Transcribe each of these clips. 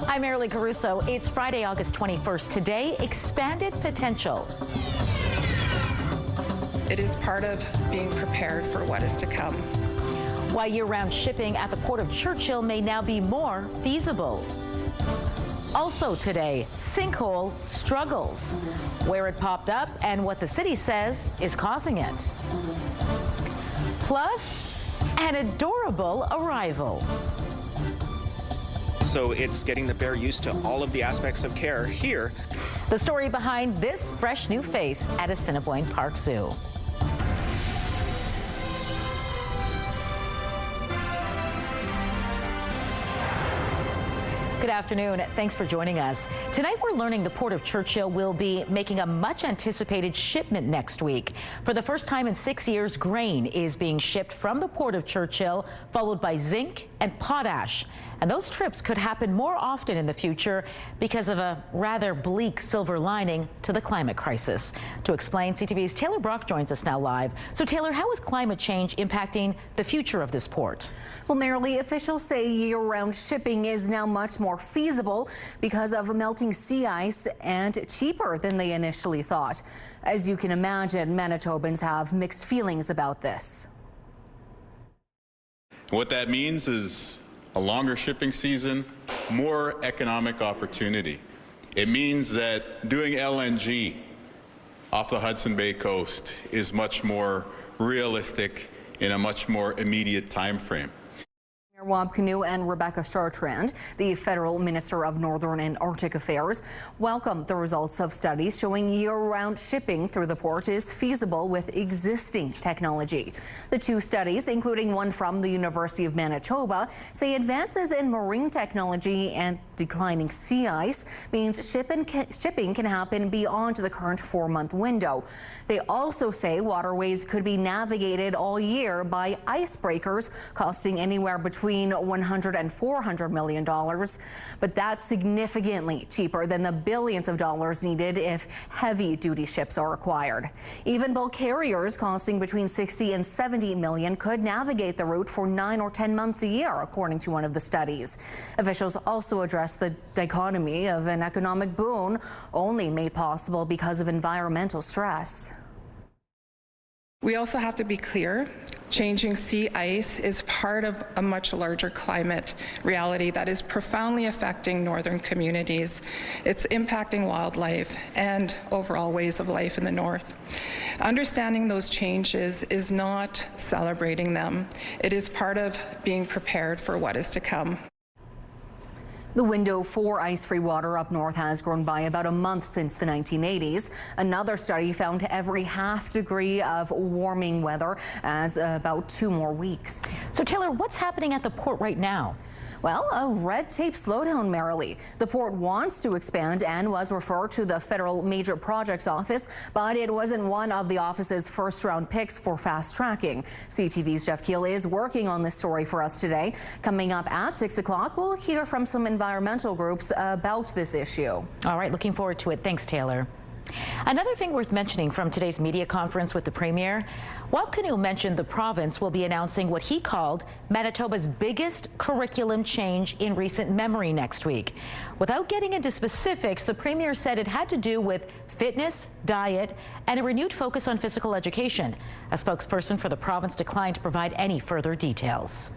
I'm Marilee Caruso. It's Friday, August 21st. Today, expanded potential. It is part of being prepared for what is to come. Why year-round shipping at the Port of Churchill may now be more feasible. Also today, Sinkhole struggles, where it popped up and what the city says is causing it. Plus, an adorable arrival. So it's getting the bear used to all of the aspects of care here. The story behind this fresh new face at Assiniboine Park Zoo. Good afternoon. Thanks for joining us. Tonight we're learning the Port of Churchill will be making a much anticipated shipment next week. For the first time in 6 years, grain is being shipped from the Port of Churchill, followed by zinc and potash. And those trips could happen more often in the future because of a rather bleak silver lining to the climate crisis. To explain, CTV's Taylor Brock joins us now live. So Taylor, how is climate change impacting the future of this port? Well, Marilee, officials say year-round shipping is now much more feasible because of melting sea ice and cheaper than they initially thought. As you can imagine, Manitobans have mixed feelings about this. What that means is a longer shipping season, more economic opportunity. It means that doing LNG off the Hudson Bay coast is much more realistic in a much more immediate time frame. Wab Canoe and Rebecca Chartrand, the Federal Minister of Northern and Arctic Affairs, welcomed the results of studies showing year-round shipping through the port is feasible with existing technology. The two studies, including one from the University of Manitoba, say advances in marine technology and declining sea ice means shipping can happen beyond the current 4-month window. They also say waterways could be navigated all year by icebreakers costing anywhere between $100 and $400 million, but that's significantly cheaper than the billions of dollars needed if heavy-duty ships are acquired. Even bulk carriers costing between $60 and $70 million could navigate the route for 9 or 10 months a year, according to one of the studies. Officials also address the dichotomy of an economic boon only made possible because of environmental stress. We also have to be clear, changing sea ice is part of a much larger climate reality that is profoundly affecting northern communities. It's impacting wildlife and overall ways of life in the north. Understanding those changes is not celebrating them. It is part of being prepared for what is to come. The window for ice-free water up north has grown by about a month since the 1980s. Another study found every half degree of warming weather adds about 2 more weeks. So Taylor, what's happening at the port right now? Well, a red tape slowdown, Marilee. The port wants to expand and was referred to the Federal Major Projects Office, but it wasn't one of the office's first-round picks for fast tracking. CTV's Jeff Keel is working on this story for us today. Coming up at 6 o'clock, we'll hear from some environmental groups about this issue. All right, looking forward to it. Thanks, Taylor. Another thing worth mentioning from today's media conference with the Premier, Wab Canoe mentioned the province will be announcing what he called Manitoba's biggest curriculum change in recent memory next week. Without getting into specifics, the Premier said it had to do with fitness, diet, and a renewed focus on physical education. A spokesperson for the province declined to provide any further details.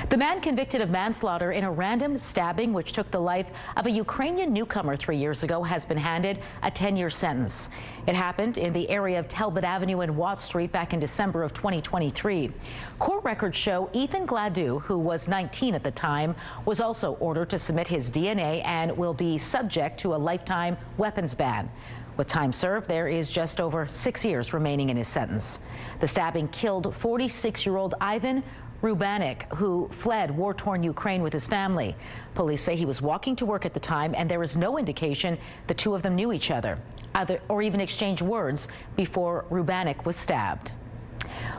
The man convicted of manslaughter in a random stabbing which took the life of a Ukrainian newcomer 3 years ago has been handed a 10-year sentence. It happened in the area of Talbot Avenue and Watt Street back in December of 2023. Court records show Ethan Gladue, who was 19 at the time, was also ordered to submit his DNA and will be subject to a lifetime weapons ban. With time served, there is just over 6 years remaining in his sentence. The stabbing killed 46-year-old Ivan Rubanik, who fled war-torn Ukraine with his family. Police say he was walking to work at the time, and there is no indication the two of them knew each other, or even exchanged words before Rubanik was stabbed.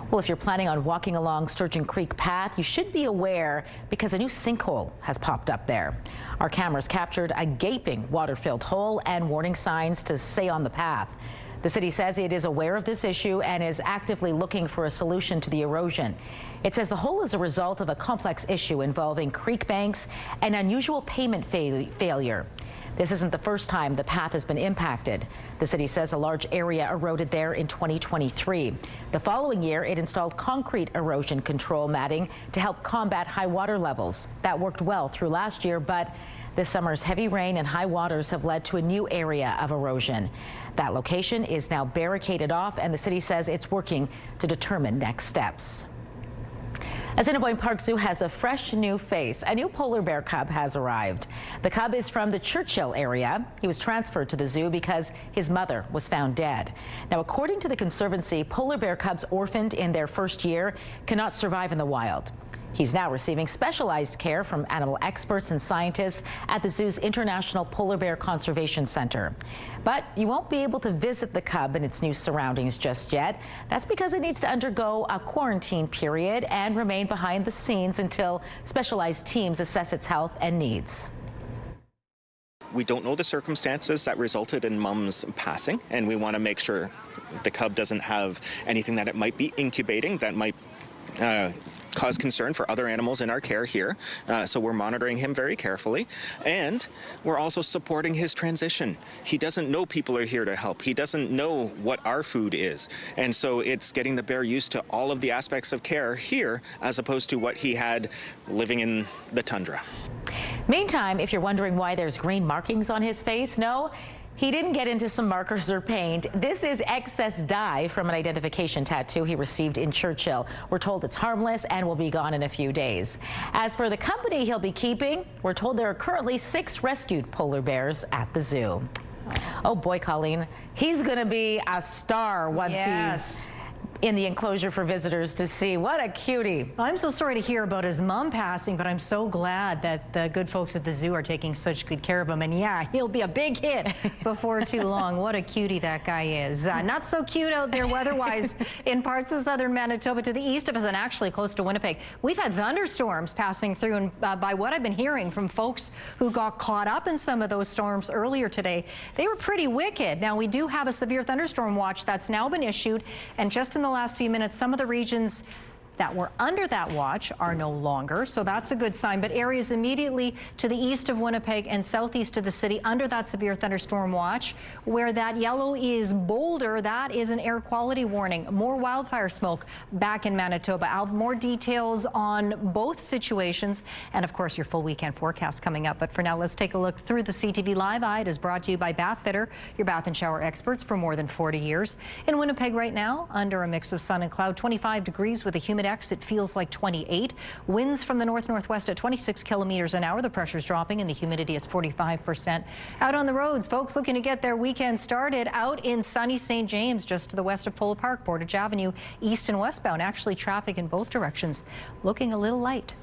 Well, if you're planning on walking along Sturgeon Creek Path, you should be aware because a new sinkhole has popped up there. Our cameras captured a gaping water-filled hole and warning signs to stay on the path. The city says it is aware of this issue and is actively looking for a solution to the erosion. It says the hole is a result of a complex issue involving creek banks and unusual payment failure. This isn't the first time the path has been impacted. The city says a large area eroded there in 2023. The following year, it installed concrete erosion control matting to help combat high water levels. That worked well through last year, but this summer's heavy rain and high waters have led to a new area of erosion. That location is now barricaded off, and the city says it's working to determine next steps. Assiniboine Park Zoo has a fresh new face. A new polar bear cub has arrived. The cub is from the Churchill area. He was transferred to the zoo because his mother was found dead. Now, according to the Conservancy, polar bear cubs orphaned in their first year cannot survive in the wild. He's now receiving specialized care from animal experts and scientists at the zoo's International Polar Bear Conservation Center. But you won't be able to visit the cub in its new surroundings just yet. That's because it needs to undergo a quarantine period and remain behind the scenes until specialized teams assess its health and needs. We don't know the circumstances that resulted in Mom's passing, and we want to make sure the cub doesn't have anything that it might be incubating that might cause concern for other animals in our care here. So we're monitoring him very carefully, and we're also supporting his transition. He doesn't know people are here to help. He doesn't know what our food is. And so it's getting the bear used to all of the aspects of care here as opposed to what he had living in the tundra. Meantime, if you're wondering why there's green markings on his face, no, he didn't get into some markers or paint. This is excess dye from an identification tattoo he received in Churchill. We're told it's harmless and will be gone in a few days. As for the company he'll be keeping, we're told there are currently 6 rescued polar bears at the zoo. Oh boy, Colleen, he's going to be a star once he's in the enclosure for visitors to see. What a cutie. Well, I'm so sorry to hear about his mom passing, but I'm so glad that the good folks at the zoo are taking such good care of him. And yeah, he'll be a big hit before too long. What a cutie that guy is. Not so cute out there weather-wise in parts of southern Manitoba to the east of us and actually close to Winnipeg. We've had thunderstorms passing through, and by what I've been hearing from folks who got caught up in some of those storms earlier today, they were pretty wicked. Now, we do have a severe thunderstorm watch that's now been issued, and just in the last few minutes, some of the regions that were under that watch are no longer, so that's a good sign. But areas immediately to the east of Winnipeg and southeast of the city under that severe thunderstorm watch, where that yellow is bolder, that is an air quality warning. More wildfire smoke back in Manitoba. I'll have more details on both situations and, of course, your full weekend forecast coming up. But for now, let's take a look through the CTV Live Eye. It is brought to you by Bath Fitter, your bath and shower experts for more than 40 years. In Winnipeg right now, under a mix of sun and cloud, 25 degrees with a humid it feels like 28. Winds from the north-northwest at 26 kilometers an hour. The pressure's dropping and the humidity is 45%. Out on the roads, folks looking to get their weekend started out in sunny St. James, just to the west of Polo Park, Portage Avenue, east and westbound. Actually, traffic in both directions looking a little light.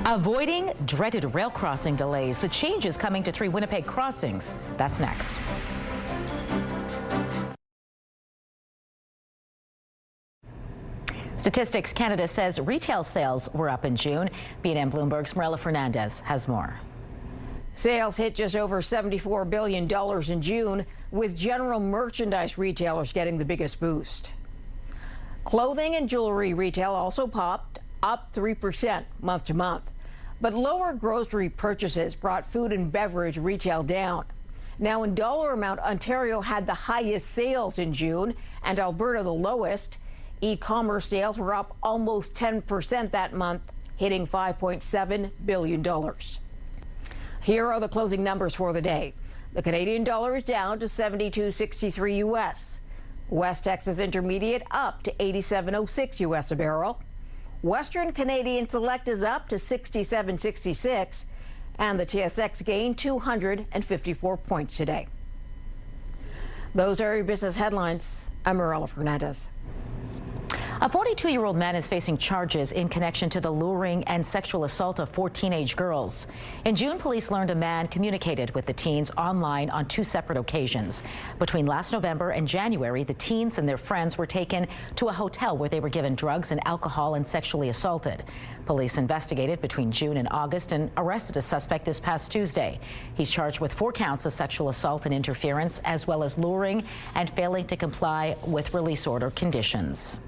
Avoiding dreaded rail crossing delays. The changes coming to 3 Winnipeg crossings. That's next. Statistics Canada says retail sales were up in June. B&M Bloomberg's Marilla Fernandez has more. Sales hit just over $74 billion in June, with general merchandise retailers getting the biggest boost. Clothing and jewelry retail also popped, up 3% month to month. But lower grocery purchases brought food and beverage retail down. Now, in dollar amount, Ontario had the highest sales in June and Alberta the lowest. E-commerce sales were up almost 10% that month, hitting $5.7 billion. Here are the closing numbers for the day. The Canadian dollar is down to 72.63 U.S. West Texas Intermediate up to 87.06 U.S. a barrel. Western Canadian Select is up to 67.66, and the TSX gained 254 points today. Those are your business headlines. I'm Marilla Fernandez. A 42-year-old man is facing charges in connection to the luring and sexual assault of 4 teenage girls. In June, police learned a man communicated with the teens online on 2 separate occasions. Between last November and January, the teens and their friends were taken to a hotel where they were given drugs and alcohol and sexually assaulted. Police investigated between June and August and arrested a suspect this past Tuesday. He's charged with 4 counts of sexual assault and interference, as well as luring and failing to comply with release order conditions.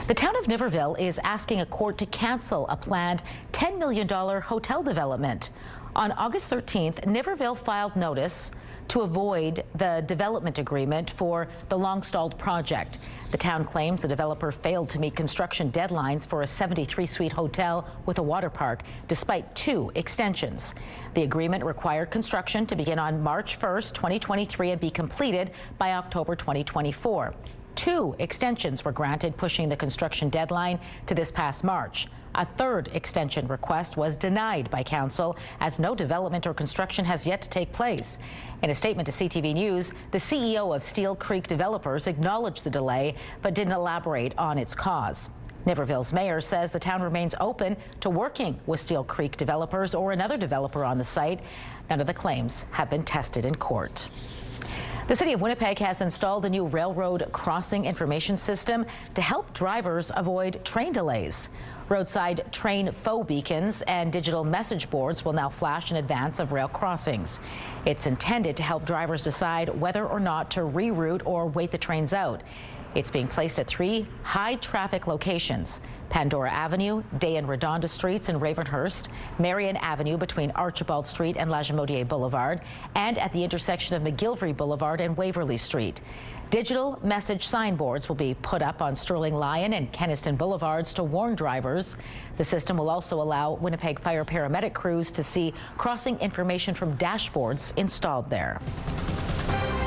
The town of Niverville is asking a court to cancel a planned $10 million hotel development. On August 13th, Niverville filed notice to avoid the development agreement for the long-stalled project. The town claims the developer failed to meet construction deadlines for a 73-suite hotel with a water park, despite 2 extensions. The agreement required construction to begin on March 1st, 2023 and be completed by October 2024. 2 extensions were granted, pushing the construction deadline to this past March. A 3rd extension request was denied by council, as no development or construction has yet to take place. In a statement to CTV News, the CEO of Steel Creek Developers acknowledged the delay, but didn't elaborate on its cause. Niverville's mayor says the town remains open to working with Steel Creek Developers or another developer on the site. None of the claims have been tested in court. The City of Winnipeg has installed a new railroad crossing information system to help drivers avoid train delays. Roadside train faux beacons and digital message boards will now flash in advance of rail crossings. It's intended to help drivers decide whether or not to reroute or wait the trains out. It's being placed at 3 high-traffic locations: Pandora Avenue, Day and Redonda Streets in Ravenhurst, Marion Avenue between Archibald Street and La Jamodier Boulevard, and at the intersection of McGillivray Boulevard and Waverly Street. Digital message signboards will be put up on Sterling Lyon and Kenniston Boulevards to warn drivers. The system will also allow Winnipeg fire paramedic crews to see crossing information from dashboards installed there.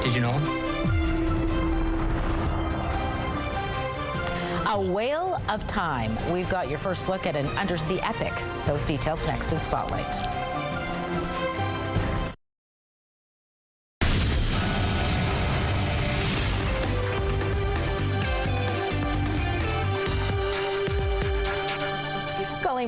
Did you know? A whale of time. We've got your first look at an undersea epic. Those details next in Spotlight.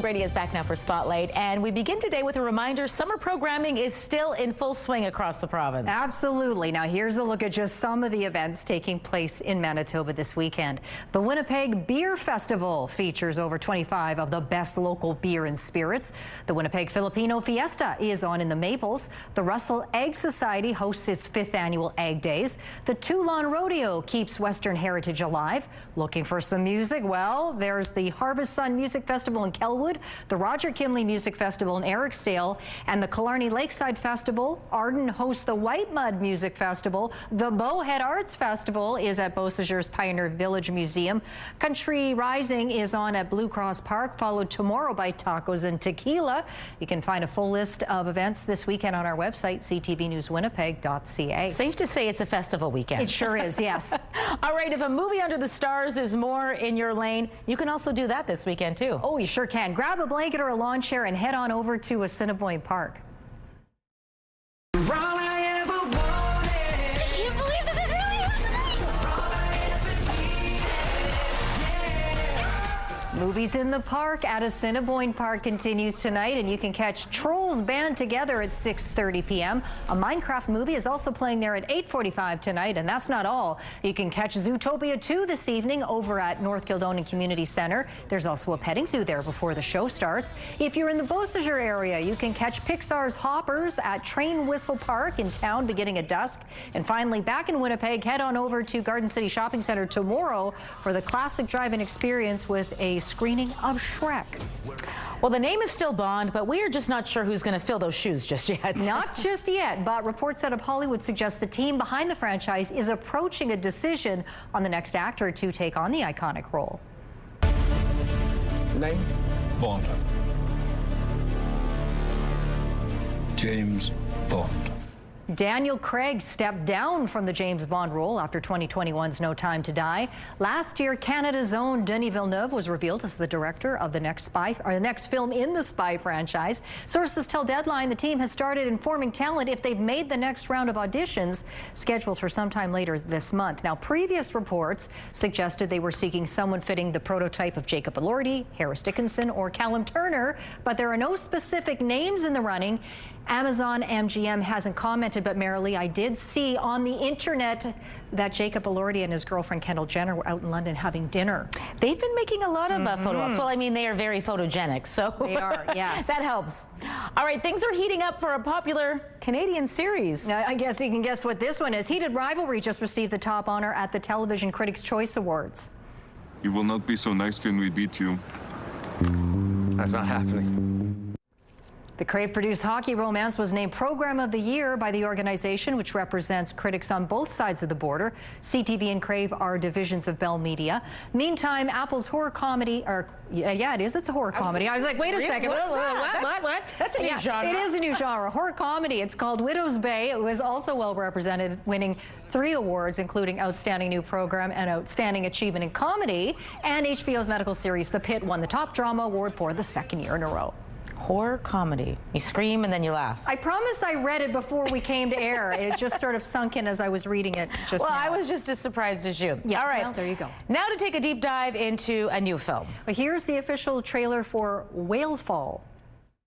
Brady is back now for Spotlight, and we begin today with a reminder: summer programming is still in full swing across the province. Absolutely. Now here's a look at just some of the events taking place in Manitoba this weekend. The Winnipeg Beer Festival features over 25 of the best local beer and spirits. The Winnipeg Filipino Fiesta is on in the Maples. The Russell Egg Society hosts its 5th annual Egg Days. The Toulon Rodeo keeps Western heritage alive. Looking for some music? Well, there's the Harvest Sun Music Festival in Kelwood, the Roger Kinley Music Festival in Ericsdale, and the Killarney Lakeside Festival. Arden hosts the White Mud Music Festival. The Bowhead Arts Festival is at Beausejour's Pioneer Village Museum. Country Rising is on at Blue Cross Park, followed tomorrow by Tacos and Tequila. You can find a full list of events this weekend on our website, ctvnewswinnipeg.ca. Safe to say it's a festival weekend. It sure is, yes. All right, if a movie under the stars is more in your lane, you can also do that this weekend too. Oh, you sure can. Grab a blanket or a lawn chair and head on over to Assiniboine Park. Movies in the Park at Assiniboine Park continues tonight, and you can catch Trolls Band Together at 6:30 p.m. A Minecraft movie is also playing there at 8:45 tonight, and that's not all. You can catch Zootopia 2 this evening over at North Kildonan Community Center. There's also a petting zoo there before the show starts. If you're in the Beausejour area, you can catch Pixar's Hoppers at Train Whistle Park in town beginning at dusk. And finally, back in Winnipeg, head on over to Garden City Shopping Center tomorrow for the classic drive-in experience with a screening of Shrek. Well, the name is still Bond, but we are just not sure who's going to fill those shoes just yet. Not just yet, but reports out of Hollywood suggest the team behind the franchise is approaching a decision on the next actor to take on the iconic role. Name? Bond. James Bond. Daniel Craig stepped down from the James Bond role after 2021's No Time to Die. Last year, Canada's own Denis Villeneuve was revealed as the director of the next film in the spy franchise. Sources tell Deadline the team has started informing talent if they've made the next round of auditions, scheduled for sometime later this month. Now, previous reports suggested they were seeking someone fitting the prototype of Jacob Elordi, Harris Dickinson, or Callum Turner, but there are no specific names in the running. Amazon MGM hasn't commented, but Marilee, I did see on the internet that Jacob Elordi and his girlfriend Kendall Jenner were out in London having dinner. They've been making a lot of photo ops. Well, I mean, they are very photogenic, so they are, yes. That helps. All right, things are heating up for a popular Canadian series. I guess you can guess what this one is. Heated Rivalry just received the top honor at the Television Critics' Choice Awards. You will not be so nice when we beat you. That's not happening. The Crave-produced hockey romance was named Program of the Year by the organization, which represents critics on both sides of the border. CTV and Crave are divisions of Bell Media. Meantime, Apple's horror comedy, it's a horror comedy. I was like, wait a second, what? That's a new genre. It is a new genre, horror comedy. It's called Widow's Bay. It was also well represented, winning 3 awards, including Outstanding New Program and Outstanding Achievement in Comedy. And HBO's medical series, The Pit, won the top drama award for the 2nd year in a row. Horror comedy. You scream and then you laugh. I promise I read it before we came to air. It just sort of sunk in as I was reading it just now. I was just as surprised as you. Yeah, all right. Well, there you go. Now to take a deep dive into a new film. Well, here's the official trailer for Whale Fall.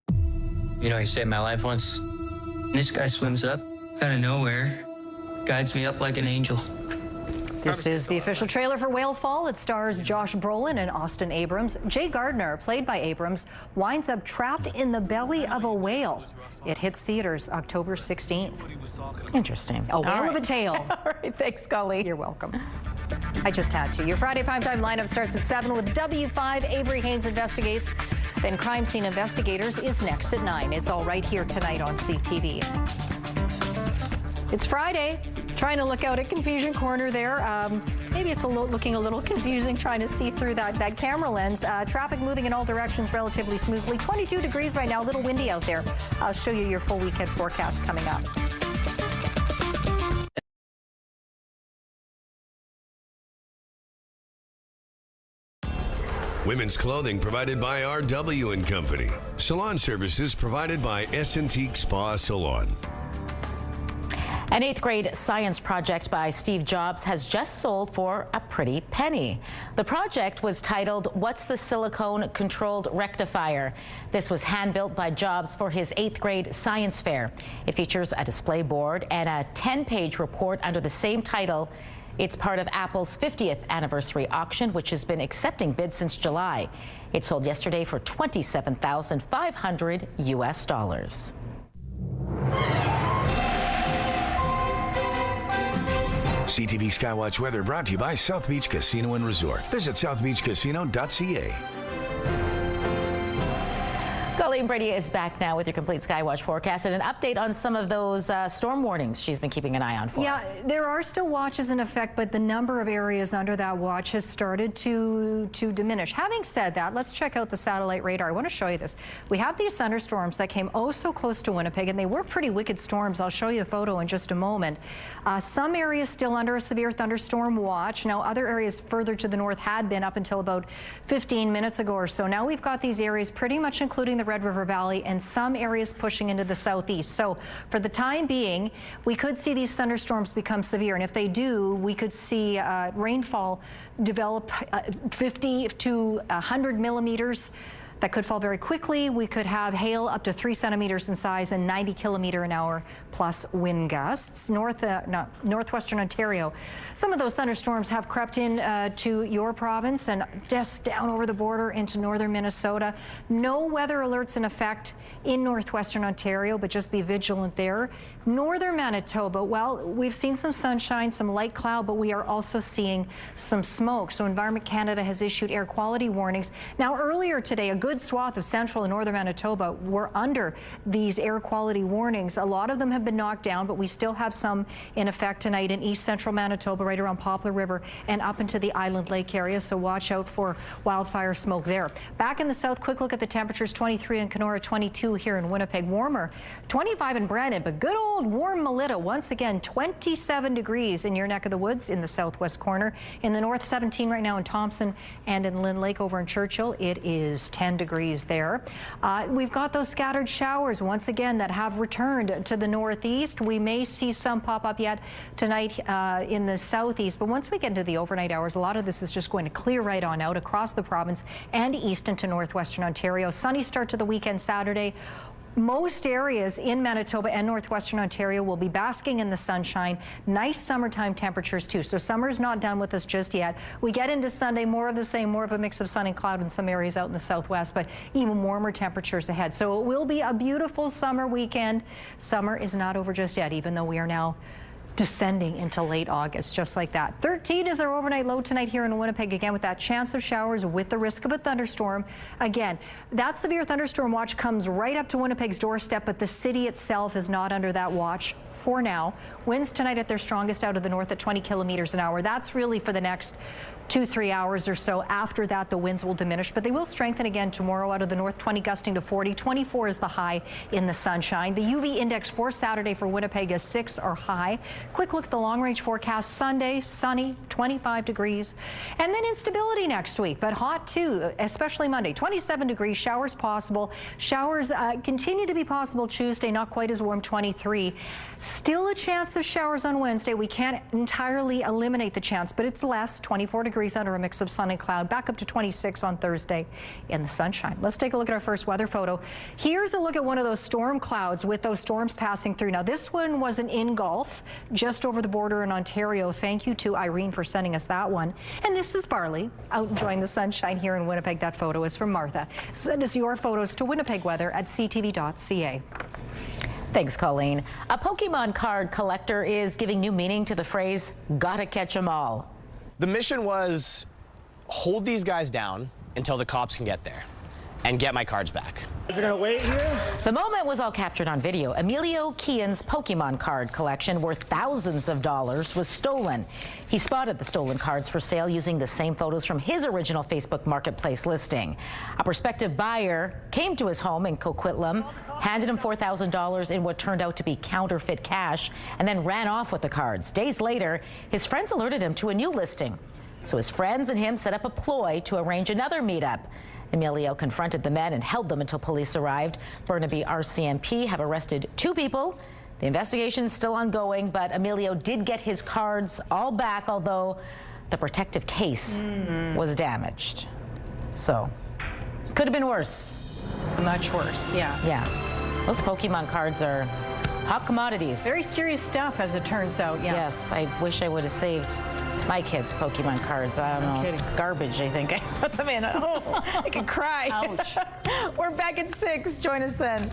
You know, he saved my life once. This guy swims up out of nowhere, guides me up like an angel. This is the official trailer for Whale Fall. It stars Josh Brolin and Austin Abrams. Jay Gardner, played by Abrams, winds up trapped in the belly of a whale. It hits theaters October 16th. Interesting. A whale of a tale. All right, thanks, Scully. You're welcome. I just had to. Your Friday primetime lineup starts at 7 with W5. Avery Haynes Investigates. Then Crime Scene Investigators is next at 9. It's all right here tonight on CTV. It's Friday. Trying to look out at Confusion Corner there. Maybe it's looking a little confusing trying to see through that camera lens. Traffic moving in all directions relatively smoothly. 22 degrees right now, a little windy out there. I'll show you your full weekend forecast coming up. Women's clothing provided by RW & Company. Salon services provided by S&T Spa Salon. An 8th grade science project by Steve Jobs has just sold for a pretty penny. The project was titled, What's the Silicone Controlled Rectifier? This was hand-built by Jobs for his 8th grade science fair. It features a display board and a 10-page report under the same title. It's part of Apple's 50th anniversary auction, which has been accepting bids since July. It sold yesterday for $27,500 US. CTV Skywatch weather brought to you by South Beach Casino and Resort. Visit southbeachcasino.ca. Colleen Brady is back now with your complete Skywatch forecast and an update on some of those storm warnings she's been keeping an eye on for us. Yeah, there are still watches in effect, but the number of areas under that watch has started to diminish. Having said that, let's check out the satellite radar. I want to show you this. We have these thunderstorms that came oh so close to Winnipeg, and they were pretty wicked storms. I'll show you a photo in just a moment. Some areas still under a severe thunderstorm watch. Now, other areas further to the north had been up until about 15 minutes ago or so. Now we've got these areas pretty much including the Red River Valley and some areas pushing into the southeast. So for the time being, we could see these thunderstorms become severe. And if they do, we could see rainfall develop 50 to 100 millimeters. That could fall very quickly. We could have hail up to 3 centimeters in size and 90 km/h plus wind gusts. Northwestern Ontario. Some of those thunderstorms have crept in to your province and just down over the border into northern Minnesota. No weather alerts in effect in northwestern Ontario, but just be vigilant there. Northern Manitoba, well, we've seen some sunshine, some light cloud, but we are also seeing some smoke. So Environment Canada has issued air quality warnings. Now, earlier today, a good good swath of central and northern Manitoba were under these air quality warnings. A lot of them have been knocked down, but we still have some in effect tonight in east central Manitoba, right around Poplar River and up into the Island Lake area. So watch out for wildfire smoke there. Back in the south, quick look at the temperatures. 23 in Kenora, 22 here in Winnipeg. Warmer, 25 in Brandon, but good old warm Melita once again, 27 degrees in your neck of the woods in the southwest corner. In the north, 17 right now in Thompson, and in Lynn Lake over in Churchill, it is 10 degrees there. We've got those scattered showers once again that have returned to the northeast. We may see some pop up yet tonight in the southeast, but once we get into the overnight hours, a lot of this is just going to clear right on out across the province and east into northwestern Ontario. Sunny start to the weekend Saturday. Most areas in Manitoba and northwestern Ontario will be basking in the sunshine. Nice summertime temperatures too. So summer's not done with us just yet. We get into Sunday, more of the same, more of a mix of sun and cloud in some areas out in the southwest, but even warmer temperatures ahead. So it will be a beautiful summer weekend. Summer is not over just yet, even though we are now descending into late August, just like that. 13 is our overnight low tonight here in Winnipeg, again with that chance of showers with the risk of a thunderstorm. Again, that severe thunderstorm watch comes right up to Winnipeg's doorstep, but the city itself is not under that watch for now. Winds tonight at their strongest out of the north at 20 kilometers an hour. That's really for the next 2-3 hours or so. After that, the winds will diminish, but they will strengthen again tomorrow out of the north, 20 gusting to 40. 24 is the high in the sunshine. The UV index for Saturday for Winnipeg is 6 or high. Quick look at the long-range forecast. Sunday, sunny, 25 degrees. And then instability next week, but hot too, especially Monday. 27 degrees, showers possible. Showers continue to be possible Tuesday, not quite as warm, 23. Still a chance of showers on Wednesday. We can't entirely eliminate the chance, but it's less, 24 degrees under a mix of sun and cloud, back up to 26 on Thursday in the sunshine. Let's take a look at our first weather photo. Here's a look at one of those storm clouds with those storms passing through. Now, this one was an ingulf just over the border in Ontario. Thank you to Irene for sending us that one. And this is Barley out enjoying the sunshine here in Winnipeg. That photo is from Martha. Send us your photos to Winnipeg Weather at ctv.ca. Thanks, Colleen. A Pokemon card collector is giving new meaning to the phrase, gotta catch 'em all. The mission was hold these guys down until the cops can get there and get my cards back. Is it gonna wait here? The moment was all captured on video. Emilio Kian's Pokemon card collection worth thousands of dollars was stolen. He spotted the stolen cards for sale using the same photos from his original Facebook Marketplace listing. A prospective buyer came to his home in Coquitlam, handed him $4,000 in what turned out to be counterfeit cash, and then ran off with the cards. Days later, his friends alerted him to a new listing. So his friends and him set up a ploy to arrange another meetup. Emilio confronted the men and held them until police arrived. Burnaby RCMP have arrested 2 people. The investigation is still ongoing, but Emilio did get his cards all back, although the protective case was damaged. So, could have been worse. Much worse, yeah. Yeah. Those Pokemon cards are hot commodities. Very serious stuff, as it turns out, yeah. Yes, I wish I would have saved my kids' Pokemon cards. I don't know. Kidding. Garbage, I think. I put them in. Oh, I could cry. Ouch. We're back at 6. Join us then.